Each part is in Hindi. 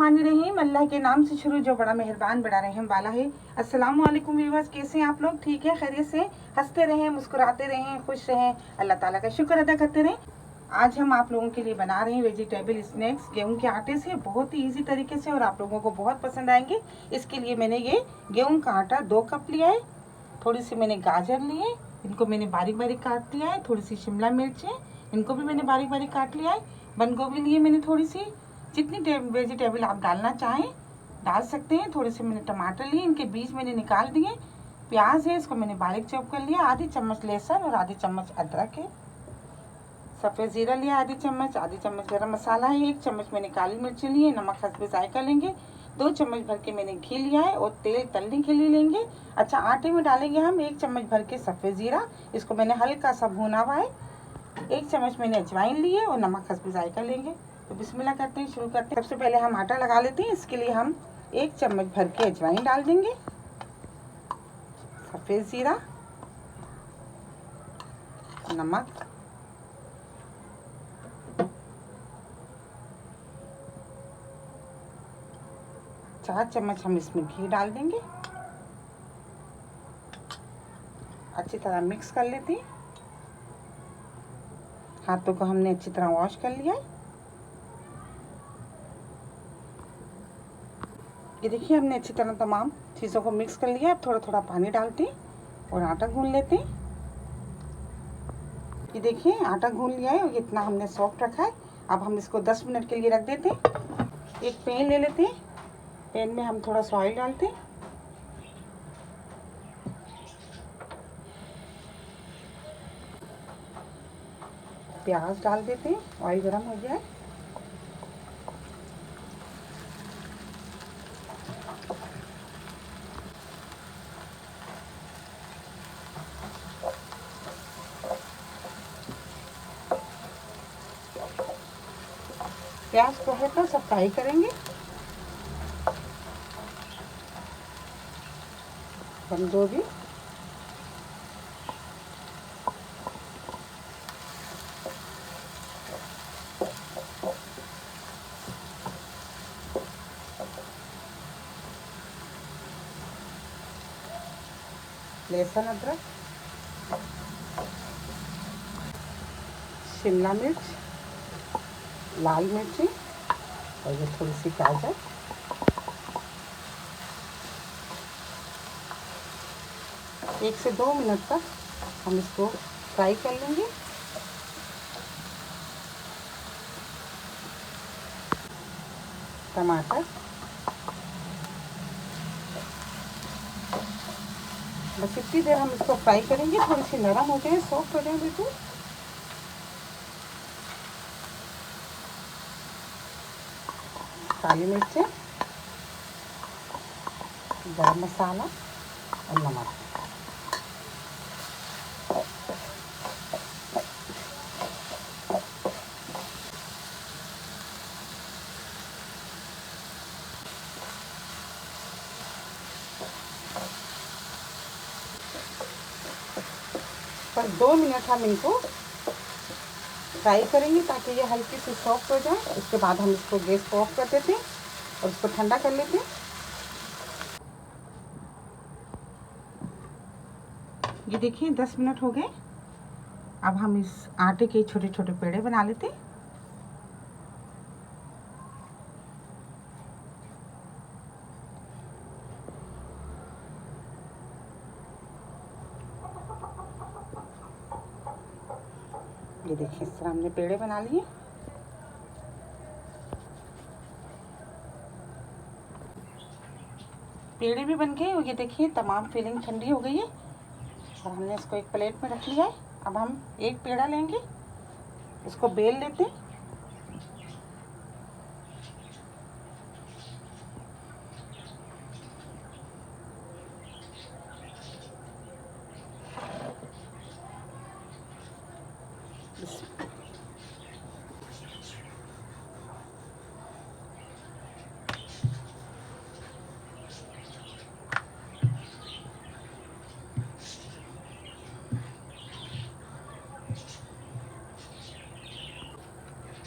बिस्मिल्लाहिर्रहमानिर्रहीम। अल्लाह के नाम से शुरू जो बड़ा मेहरबान बड़ा रहम वाला है। अस्सलाम वालेकुम व्यूअर्स, कैसे हैं आप लोग? ठीक है, खैरियत से? हंसते रहें, मुस्कुराते रहें, खुश रहें, अल्लाह ताला का शुक्र अदा करते रहें। आज हम आप लोगों के लिए बना रहे हैं वेजिटेबल स्नैक्स गेहूं के आटे से, बहुत ही ईजी तरीके से, और आप लोगों को बहुत पसंद आएंगे। इसके लिए मैंने ये गेहूं का आटा 2 कप लिया है। थोड़ी सी मैंने गाजर लिए, इनको मैंने बारीक बारीक काट लिया है। थोड़ी सी शिमला मिर्च है, इनको भी मैंने बारीक बारीक काट लिया है। बंद गोभी लिए मैंने थोड़ी सी, जितनी वेजिटेबल आप डालना चाहें डाल सकते हैं। थोड़े से मैंने टमाटर लिए, इनके बीज मैंने निकाल दिए। प्याज है, इसको मैंने बारीक चॉप कर लिया। आधी चम्मच लहसुन और आधी चम्मच अदरक है। सफ़ेद ज़ीरा लिया आधी चम्मच गरम मसाला है। 1 चम्मच मैंने काली मिर्ची ली है। नमक हस्बे जायका लेंगे। 2 चम्मच भर के मैंने घी लिया है और तेल तलने के लिए लेंगे। अच्छा, आटे में डालेंगे हम 1 चम्मच भर के सफ़ेद ज़ीरा, इसको मैंने हल्का सा भुना हुआ है। 1 चम्मच मैंने अजवाइन ली है और नमक हस्बे जायका लेंगे। तो बिस्मिल्लाह करते हैं, शुरू करते हैं। सबसे पहले हम आटा लगा लेते हैं। इसके लिए हम 1 चम्मच भर के अजवाइन डाल देंगे, सफ़ेद ज़ीरा, नमक, 4 चम्मच हम इसमें घी डाल देंगे। अच्छी तरह मिक्स कर लेते हैं। हाथों को हमने अच्छी तरह वॉश कर लिया है। ये देखिए, हमने अच्छी तरह तमाम चीज़ों को मिक्स कर लिया है। अब थोड़ा थोड़ा पानी डालते हैं और आटा गूंद लेते हैं। ये देखिए, आटा गूंद लिया है और इतना हमने सॉफ्ट रखा है। अब हम इसको 10 मिनट के लिए रख देते हैं। एक पैन ले लेते हैं। पैन में हम थोड़ा सा ऑयल डालते हैं। प्याज डाल देते हैं। ऑयल गर्म हो गया है। प्याज को हल्का सा फ्राई करेंगे। बंद गोभी, लहसुन, अदरक, शिमला मिर्च, लाल मिर्ची और ये थोड़ी सी गाजर। एक से 2 मिनट तक हम इसको फ्राई कर लेंगे। टमाटर, बस इतनी देर हम इसको फ्राई करेंगे, थोड़ी सी नरम हो जाए, सॉफ्ट हो जाए बिल्कुल। काली मिर्च, गरम मसाला और नमक। पर 2 मिनट हम इनको फ्राई करेंगे ताकि ये हल्की सी सॉफ्ट हो जाए। उसके बाद हम इसको गैस को ऑफ कर देते हैं और इसको ठंडा कर लेते हैं। ये देखिए, 10 मिनट हो गए। अब हम इस आटे के छोटे छोटे पेड़े बना लेते हैं। ये देखिए, इस तरह हमने पेड़े बना लिए। पेड़े भी बन गए और ये देखिए तमाम फिलिंग ठंडी हो गई है और हमने इसको एक प्लेट में रख लिया है। अब हम एक पेड़ा लेंगे, इसको बेल लेते हैं।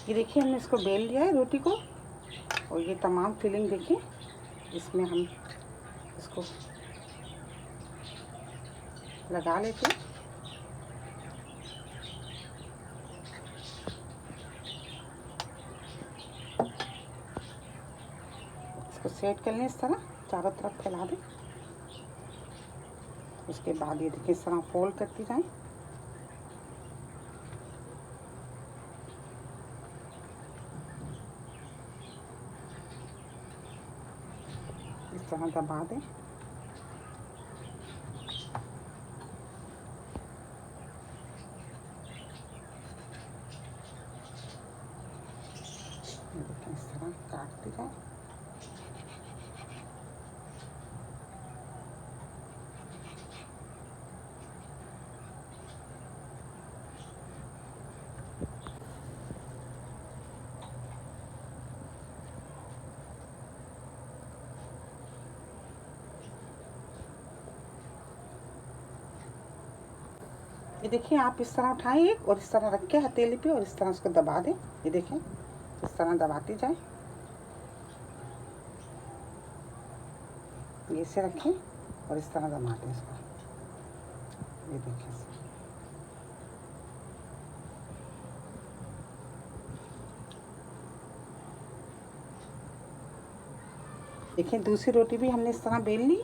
ये देखिए, हमने इसको बेल लिया है रोटी को। और ये तमाम फिलिंग देखिए, इसमें हम इसको लगा लेते हैं। इसको सेट कर लें, इस तरह चारों तरफ फैला दें। उसके बाद ये देखिए इस तरह फोल्ड करती जाएं। इस तरह दबा दें। देखिए इस तरह काटती जाएं। ये देखिए आप इस तरह उठाएं एक, और इस तरह रख के हथेली पे, और इस तरह उसको दबा दें। ये देखें इस तरह दबाती जाए। ये से रखें और इस तरह दबा दें इसको। ये देखें देखिए दूसरी रोटी भी हमने इस तरह बेल ली।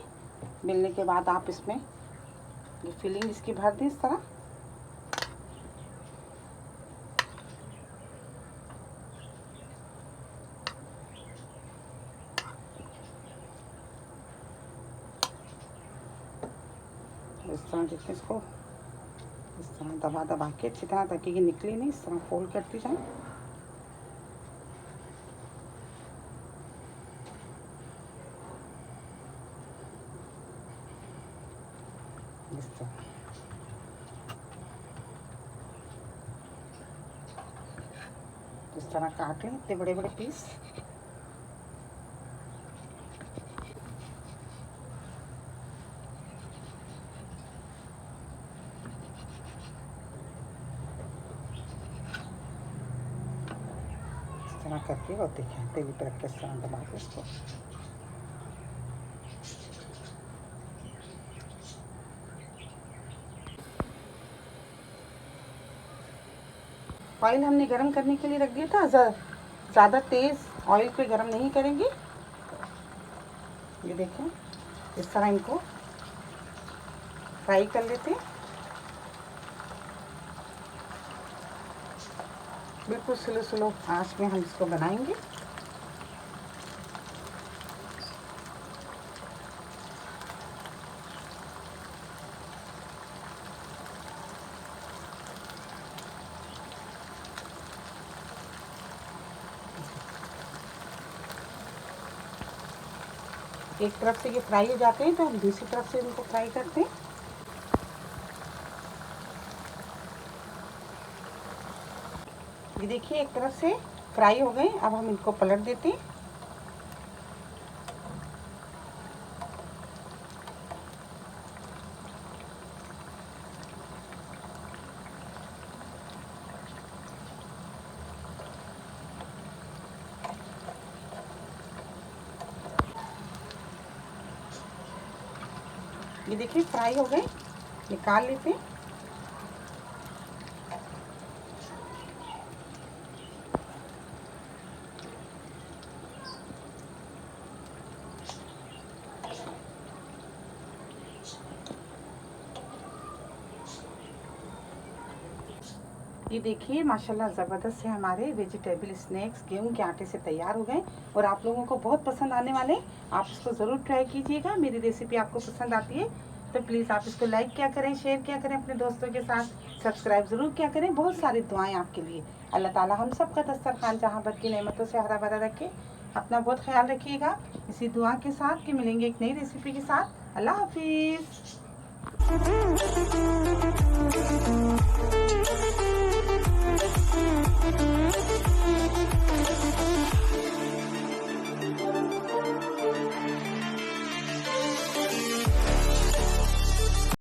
बेलने के बाद आप इसमें ये फिलिंग इसकी भर दें इस तरह। इस तरह देखिए इसको इस तरह दबा दबा के अच्छी तरह, ताकि ये निकले नहीं, इस तरह फोल्ड करती जाए। इस तरह इस तरह काट लें इतने बड़े बड़े पीस। इस तरह करके और देखें तेली पर रख के इस तरह दबा के इसको। ऑयल हमने गरम करने के लिए रख दिया था। ज़्यादा तेज़ ऑयल पे गरम नहीं करेंगे। ये देखें इस तरह इनको फ्राई कर लेते हैं। बिल्कुल स्लो स्लो आंच में हम इसको बनाएंगे। एक तरफ से ये फ्राई हो जाते हैं तो हम दूसरी तरफ से इनको फ्राई करते हैं। ये देखिए एक तरफ से फ्राई हो गए, अब हम इनको पलट देते हैं। ये देखिए फ्राई हो गए, निकाल लेते हैं। ये देखिए माशाल्लाह ज़बरदस्त से हमारे वेजिटेबल स्नैक्स गेहूं के आटे से तैयार हो गए और आप लोगों को बहुत पसंद आने वाले। आप इसको ज़रूर ट्राई कीजिएगा। मेरी रेसिपी आपको पसंद आती है तो प्लीज़ आप इसको लाइक क्या करें, शेयर क्या करें अपने दोस्तों के साथ, सब्सक्राइब ज़रूर क्या करें। बहुत सारी दुआएं आपके लिए। अल्लाह ताला हम सब का दस्तरखान जहाँ भर की नेमतों से हरा भरा रखे। अपना बहुत ख्याल रखिएगा इसी दुआ के साथ कि मिलेंगे एक नई रेसिपी के साथ। अल्लाह हाफिज़।